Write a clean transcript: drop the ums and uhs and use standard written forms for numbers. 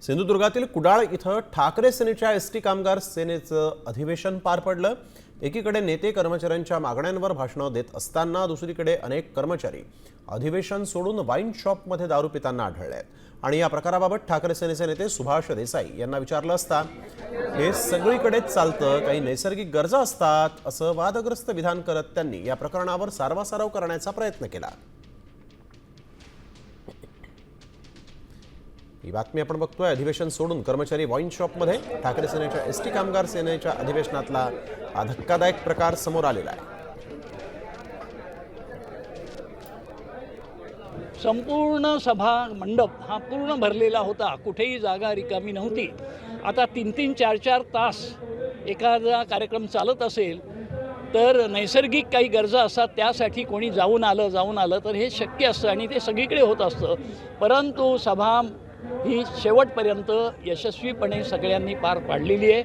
सिंधुदुर्गातील कुडाळ इथं ठाकरे सेनेच्या एसटी कामगार सेनेचं अधिवेशन पार पडलं। एकीकडे नेते कर्मचाऱ्यांच्या मागण्यांवर भाषणं देत असताना दुसरीकडे अनेक कर्मचारी अधिवेशन सोडून वाईन शॉपमध्ये दारू पिताना आढळले आहेत। आणि या प्रकाराबाबत ठाकरे सेनेचे नेते सुभाष देसाई यांना विचारलं असता हे सगळीकडेच चालतं, काही नैसर्गिक गरजा असतात असं वादग्रस्त विधान करत त्यांनी या प्रकरणावर सारवासारव करण्याचा प्रयत्न केला। ही बातमी आपण बघतोय। अधिवेशन सोडून कर्मचारी वाईन शॉपमध्ये ठाकरे सेनेच्या एसटी कामगार सेनेच्या अधिवेशनातला हा धक्कादायक प्रकार समोर आलेला आहे। संपूर्ण सभा मंडप हा पूर्ण भरलेला होता, कुठेही जागा रिकामी नव्हती। आता 3-3, 4-4 तास एखादा कार्यक्रम चालत असेल तर नैसर्गिक काही गरजा असतात, त्यासाठी कोणी जाऊन आलं तर हे शक्य असतं आणि ते सगळीकडे होत असतं। परंतु सभा ही शेवटपर्यंत यशस्वीपणे सगळ्यांनी पार पाडलेली आहे।